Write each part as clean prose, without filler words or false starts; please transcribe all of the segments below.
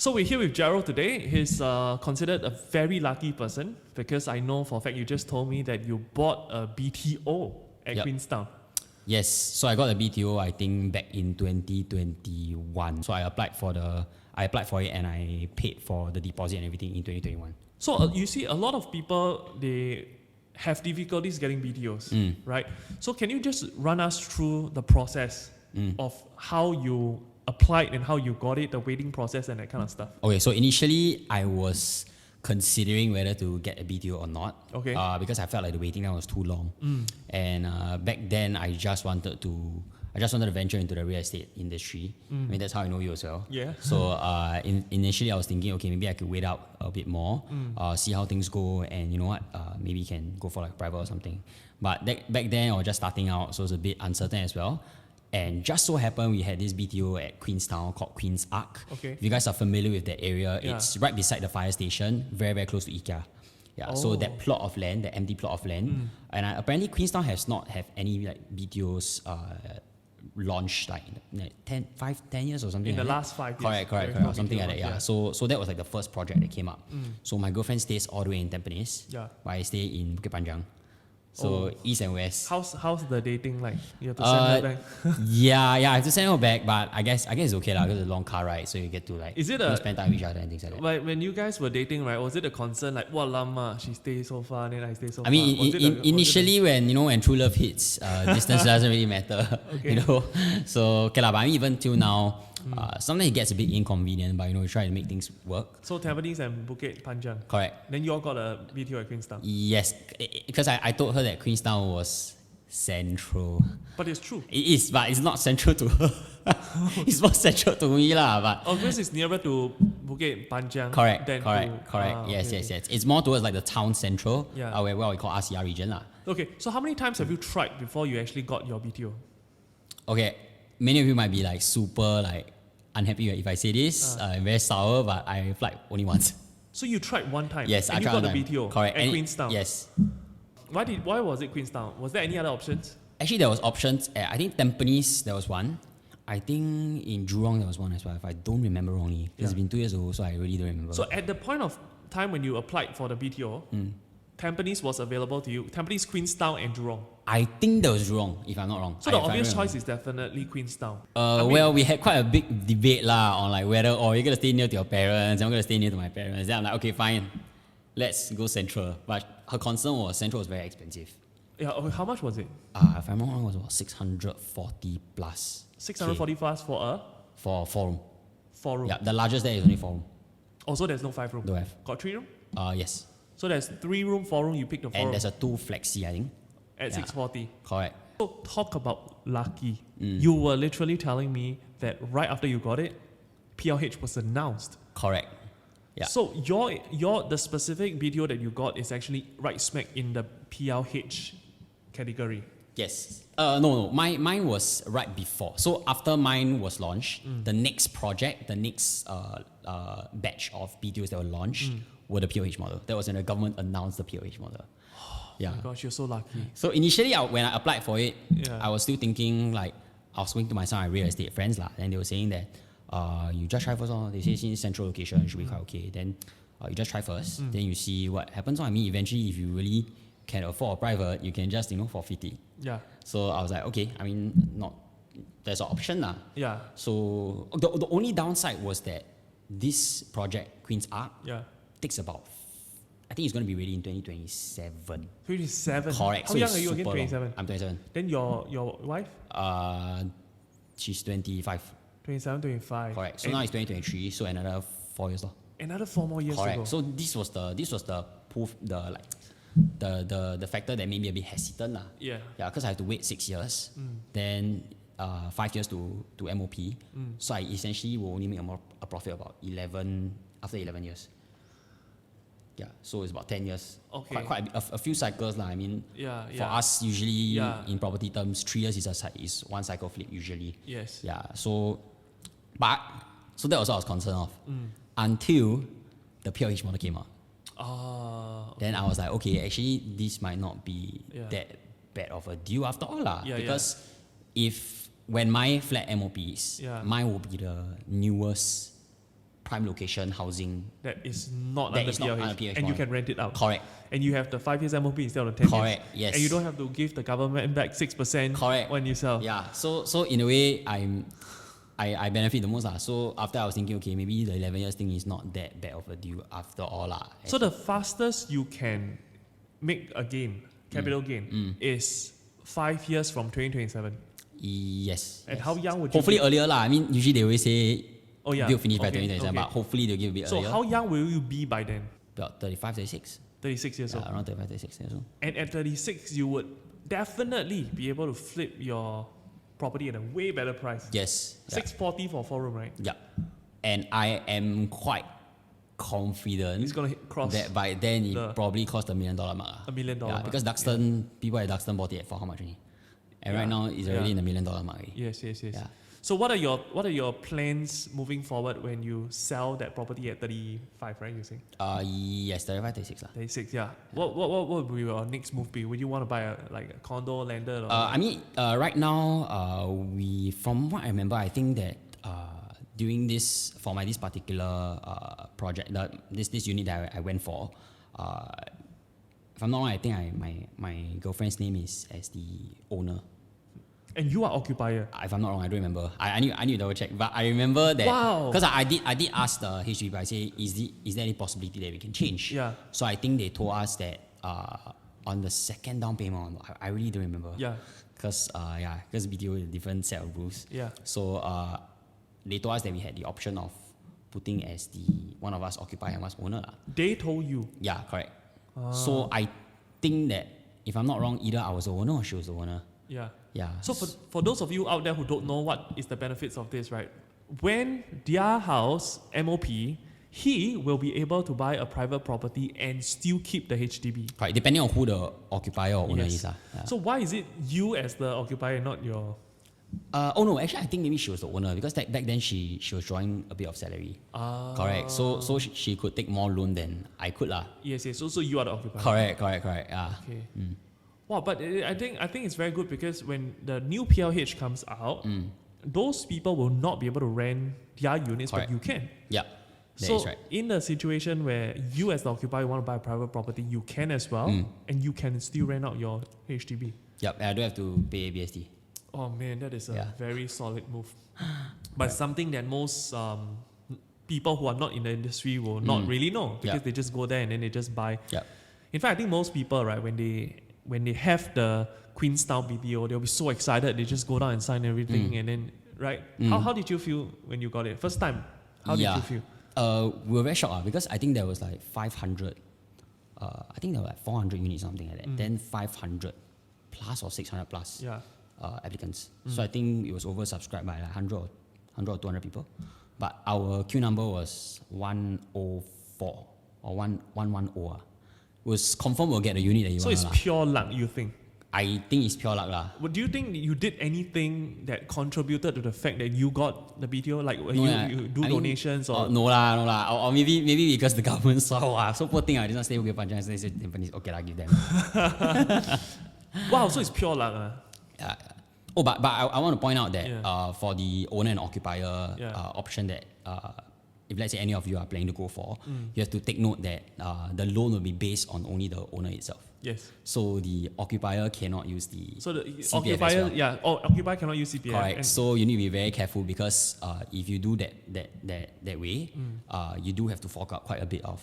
So we're here with Jerryl today. He's considered a very lucky person because I know for a fact you just told me that you bought a BTO at Queenstown. Yes, so I got a BTO I think back in 2021. So I applied for it and I paid for the deposit and everything in 2021. So you see a lot of people, they have difficulties getting BTOs, right? So can you just run us through the process of how you applied and how you got it, the waiting process and that kind of stuff? Okay, so initially I was considering whether to get a BTO or not. Okay. Because I felt like the waiting time was too long. And back then I just wanted to venture into the real estate industry. I mean, that's how I know you as well. Yeah. So initially I was thinking, okay, maybe I could wait out a bit more, see how things go, and you know what, maybe can go for like private or something. But back then I was just starting out, so it was a bit uncertain as well. And just so happened we had this BTO at Queenstown called Queen's Arc. Okay. If you guys are familiar with that area, it's right beside the fire station, very, very close to IKEA. Yeah, so that plot of land, the empty plot of land, and apparently Queenstown has not have any like BTOs launched like 10 years or something. In the like last 5 years. Correct, or something like that. Yeah. So that was like the first project that came up. So my girlfriend stays all the way in Tampines. Yeah. While I stay in Bukit Panjang. So east and west. How's the dating like? You have to send her back. yeah, I have to send her back, but I guess it's okay lah because it's a long car ride, so you get to like spend time with each other and things like that. Like when you guys were dating, right? Was it a concern like, "What lama? She stays so far, then I stay so far." I mean, initially when true love hits, distance doesn't really matter, Okay. you know. So okay lah, but I mean, even till now, sometimes it gets a bit inconvenient, but we try to make things work. So Tampines and Bukit Panjang. Correct. Then you all got a BTO at Queenstown. Yes, because I told her that Queenstown was central. But it's true. It is, but it's not central to her. It's more central to me lah. But Because it's nearer to Bukit Panjang. correct. Okay. Yes. It's more towards like the town central, Yeah. where we call RCR region lah. Okay, so how many times have you tried before you actually got your BTO? Okay, many of you might be like super like unhappy if I say this. I'm very sour, but I applied only once. So you tried one time. Yes, and I you tried got one the time. BTO Correct. at And Queenstown. Yes. Why was it Queenstown? Was there any other options? Actually, there was options. I think Tampines there was one. I think in Jurong there was one as well. If I don't remember wrongly, it's been 2 years ago, so I really don't remember. So at the point of time when you applied for the BTO, Tampines was available to you. Tampines, Queenstown, and Jurong. I think there was Jurong, if I'm not wrong. So the obvious choice is definitely Queenstown. Well, we had quite a big debate lah on like whether you're gonna stay near to your parents, I'm gonna stay near to my parents. Then I'm like, okay, fine, let's go central. But her concern was central was very expensive. Yeah, how much was it? If I'm not wrong, it was about 640 plus. 640 plus for a for 4 room. 4 room. Yeah, the largest there is only 4 room. Also, there's no 5 room. Don't have. Got 3 room? Yes. So there's 3 room, 4 room. You picked the 4 And room there's a 2 flexi, I think. at 640. Correct. So talk about lucky. You were literally telling me that right after you got it, PLH was announced. Correct. Yeah. So the specific BTO that you got is actually right smack in the PLH category. Yes. No. Mine was right before. So after mine was launched, the next project, the next batch of BTOs that were launched were the PLH model. That was when the government announced the PLH model. Yeah. Oh my gosh, you're so lucky. So initially, when I applied for it, Yeah. I was still thinking like, I was speaking to some of my real estate friends lah. Then they were saying that, you just try first. They say since central location should be quite okay. Then you just try first. Then you see what happens. I mean, eventually, if you really can afford a private, you can just forfeit it. Yeah. So I was like, okay. I mean, there's an option lah. Yeah. So the only downside was that this project Queen's Arc takes about, I think it's going to be ready in 2027. 27. Correct. How So young it's are you again? super long. 27. I'm 27. Then your wife? She's 25. 27, 25. Correct. So And now it's 2023. So another 4 years. another 4 more years to Correct. go. So this was the proof, the factor that made me a bit hesitant lah. Yeah. Yeah, because I have to wait 6 years, then 5 years to MOP. So I essentially will only make a profit about 11 after 11 years. Yeah, so it's about 10 years. Okay. Quite a few cycles lah. I mean, for Yeah. us usually Yeah. in property terms, 3 years is one cycle flip usually. Yes. Yeah. So that was what I was concerned of until the PLH model came out. Then I was like, okay, actually this might not be that bad of a deal after all lah. Because when my flat MOPs, mine will be the newest prime location housing that is not that under is not PLH, under PLH and you model. can rent it out. Correct. And you have the 5 years MOP instead of the 10 Correct. years. Yes. And you don't have to give the government back 6% Correct. when you sell. Yeah. So in a way, I benefit the most lah. So after I was thinking, okay, maybe the 11 years thing is not that bad of a deal after all lah. So the fastest you can make a gain, capital gain, is 5 years from 2027. Yes. And yes. how young would you Hopefully be? earlier lah. I mean, usually they always say build finish by Okay, 2027, okay. but hopefully they'll give a bit So earlier. how young will you be by then? About 35, 36. 36 years Yeah, old. around 35, 36 years old. And at 36, you would definitely be able to flip your property at a way better price. Yes. 640 for 4 room, right? Yeah. And I am quite confident It's gonna cross that by then it the- probably cost $1 million mark. $1 million Yeah, mark. because Duxton, people at Duxton bought it for how much only? And right now it's already in the $1 million mark already. Yes. Yeah. So what are your plans moving forward when you sell that property at 35, right? You say Yes, 35, 36 lah. 36, yeah. What would your next move be? Would you want to buy a condo, landed, or I mean, right now, from what I remember, I think that during this particular project, this unit that I went for, if I'm not wrong, I think my girlfriend's name is as the owner. and you are occupier? If I'm not wrong, I don't remember. I need to double check, but I remember that Wow. because I did ask the HDB. I say, is there any possibility that we can change? Yeah. So I think they told us that on the second down payment, I really don't remember. Yeah. Because BTO is a different set of rules. Yeah. So they told us that we had the option of putting as the one of us occupier and one owner lah. They told you. Yeah, correct. So I think that if I'm not wrong, either I was the owner or she was the owner. Yeah. Yeah. So for those of you out there who don't know what is the benefits of this, right? When their house MOP, he will be able to buy a private property and still keep the HDB. Right, depending on who the occupier or owner is. Yeah. So why is it you as the occupier, not your? Oh no, actually I think maybe she was the owner because back then she was drawing a bit of salary. Correct. So she could take more loan than I could lah. Yes. So you are the occupier. Correct. Yeah. Okay. Wow, but I think it's very good because when the new PLH comes out, those people will not be able to rent their units, Correct. but you can. Yeah. That So is right. in the situation where you as the occupier want to buy a private property, you can as well, and you can still rent out your HDB. Yep. And I don't have to pay BST. Oh man, that is a Yeah. very solid move. But something that most people who are not in the industry will not really know because they just go there and then they just buy. Yep. In fact, I think most people, right, when they have the Queenstown BTO, they'll be so excited. They just go down and sign everything, and then right. How did you feel when you got it first time? How did you feel? We were very shocked because I think there was like 500. I think there were like 400 units, something like that. Then 500 plus or 600 plus applicants. So I think it was oversubscribed by like 100 or 200 people. But our queue number was 104 or 110. Was confirmed we'll get a unit that you So want. it's pure luck, you think? I think it's pure luck lah. But do you think you did anything that contributed to the fact that you got the BTO? Like No, you do I mean, donations or? no lah. Or maybe because the government saw so poor thing. I did not stay Bukit Panjang. So they said Tampines, okay, I give them. Wow, so it's pure luck. Yeah. Oh, but I want to point out that Yeah. for the owner and occupier Yeah. option that if let's say any of you are planning to go for, you have to take note that the loan will be based on only the owner itself. Yes. So the occupier cannot use the So the CPF occupier, as well. occupier cannot use CPF. Correct. And So you need to be very careful because if you do that way, you do have to fork out quite a bit of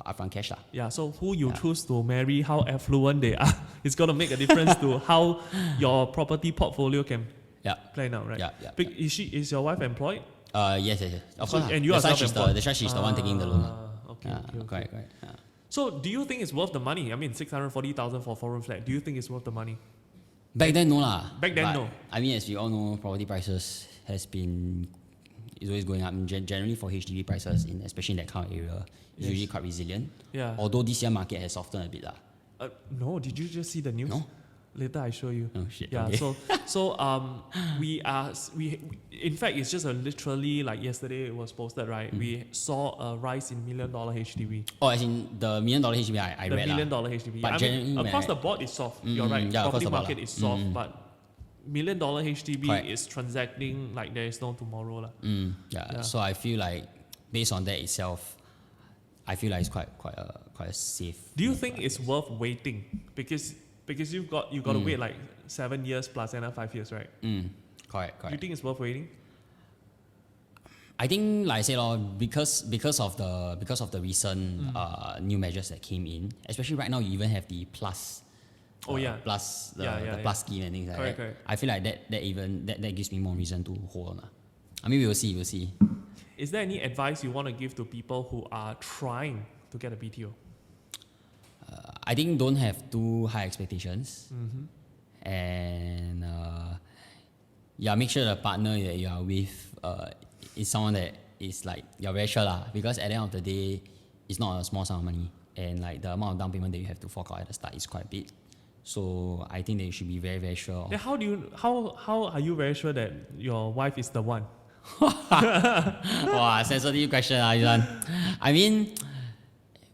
upfront cash lah. yeah, so who you choose to marry, how affluent they are, it's going to make a difference to how your property portfolio can Yeah. plan out, right? Yeah. Is your wife employed? Yes. Of So- course. and you are self-employed? That's why she's the one taking the loan. Okay. Correct. Yeah. So do you think it's worth the money? I mean, 640,000 for a 4-room flat. Do you think it's worth the money? Back then, no lah. Back then, But, no. I mean, as we all know, property prices is always going up. Generally for HDB prices, especially in that kind of area, is usually quite resilient. Yeah. Although this year market has softened a bit lah. No, did you just see the news? No. Later I show you. Oh shit. Yeah. Okay. We in fact it's just literally like yesterday it was posted, right? We saw a rise in $1 million HDB. Oh, as in the $1 million HDB, I The read $1 million lah. HDB. But I mean, generally, across the board is soft. You're right. yeah, across Property the board market lah. is soft, but $1 million HDB Correct. is transacting like there is no tomorrow lah. Yeah. So I feel like based on that itself, I feel like it's quite a safe. Do you think it's worth waiting? Because you've got to wait like 7 years plus another 5 years, right? Correct. Do you think it's worth waiting? I think, like I said, because of the recent new measures that came in, especially right now, you even have the plus. Plus the plus scheme and things like that. Correct. I feel like that gives me more reason to hold on. I mean, we'll see. Is there any advice you want to give to people who are trying to get a BTO? I think don't have too high expectations, and make sure the partner that you are with is someone that is like you're very sure lah. Because at the end of the day, it's not a small sum of money, and like the amount of down payment that you have to fork out at the start is quite big. So I think that you should be very, very sure. Then how are you very sure that your wife is the one? Wow, sensitive question, this one. I mean,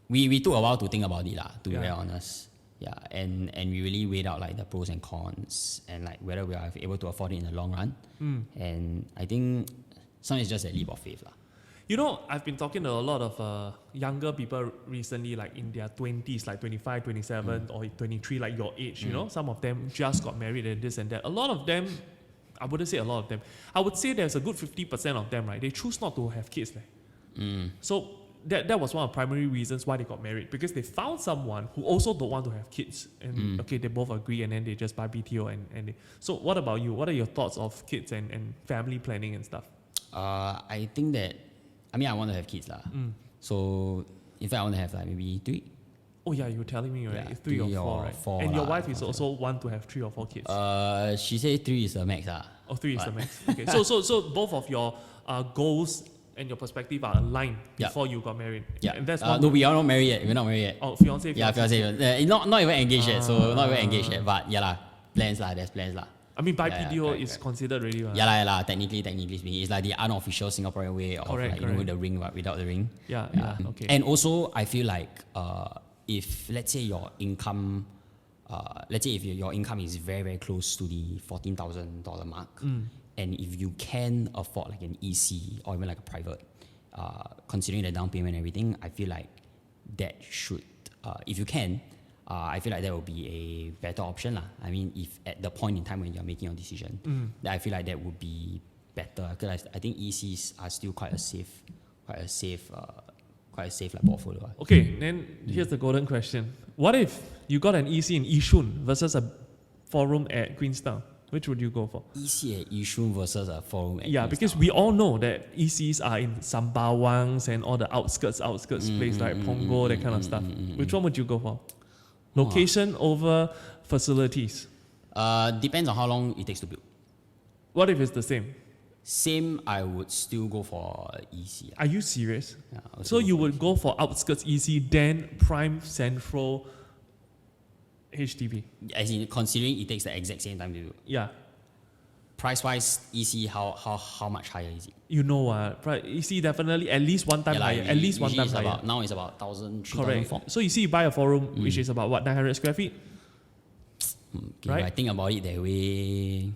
we took a while to think about it, to be very honest. Yeah, and we really weighed out like the pros and cons and like whether we are able to afford it in the long run. And I think sometimes it's just a leap of faith. You know, I've been talking to a lot of younger people recently, like in their 20s, like 25, 27, or 23, like your age, you know. Some of them just got married and this and that. A lot of them, I wouldn't say a lot of them, I would say there's a good 50% of them, right? They choose not to have kids. So that was one of the primary reasons why they got married, because they found someone who also don't want to have kids. And okay, they both agree and then they just buy BTO. So what about you? What are your thoughts of kids and family planning and stuff? I think that, I want to have kids. So in fact, I want to have like maybe 3. Oh yeah, you were telling me, right? Yeah, It's 3 or 4, right? And your wife is also want to have 3 or 4 kids. She said 3 is the max. Oh, 3 is the max. Okay. So both of your goals and your perspective are aligned before you got married. Yeah. And that's no, we are not married yet. We're not married yet. Oh, fiance. Yeah, fiance. Not even engaged yet. So not even engaged yet. But plans There's plans I mean, by BTO is considered already. Technically speaking, it's like the unofficial Singaporean way of with the ring but without the ring. Okay. And also, I feel like if let's say your income, if your income is very, very close to the $14,000 mark, and if you can afford like an EC or even like a private, considering the down payment and everything, I feel like that should, if you can, I feel like that will be a better option. I mean, if at the point in time when you're making your decision, I feel like that would be better. Because I think ECs are still quite a safe like portfolio. Okay, then here's the golden question. What if you got an EC in Yishun versus a 4-room at Queenstown? Which would you go for? EC at Yishun versus a 4-room at Queenstown. Because we all know that ECs are in Sambawangs and all the outskirts place like Punggol, that kind of stuff. Which one would you go for? Location over facilities? Depends on how long it takes to build. What if it's the same? Same, I would still go for EC. Are you serious? Yeah, so you would go for outskirts EC, then prime central HDB? As in, considering it takes the exact same time to build. Yeah. Price-wise, EC, how much higher is it? You know what? EC definitely at least one time higher. At least one time higher. Now it's about 1,000, 3,000. So you see, you buy a 4-room, which is about what, 900 square feet? Okay, right? I think about it that way.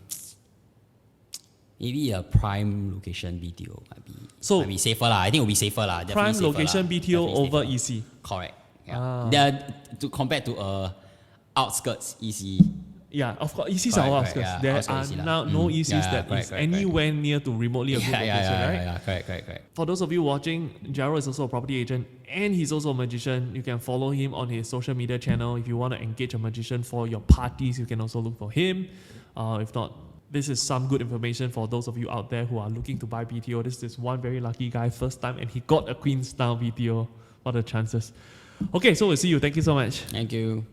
Maybe a prime location BTO might be safer. I think it will be safer. Prime location BTO over EC. Correct. Yeah. Compared to outskirts EC. Yeah, of course, ECs are outskirts. There are now no ECs that is anywhere near to remotely a good location, right? Yeah, correct. For those of you watching, Jerryl is also a property agent and he's also a magician. You can follow him on his social media channel. If you want to engage a magician for your parties, you can also look for him. If not, this is some good information for those of you out there who are looking to buy BTO. This is one very lucky guy, first time, and he got a Queenstown BTO. What are the chances? Okay, so we'll see you. Thank you so much. Thank you.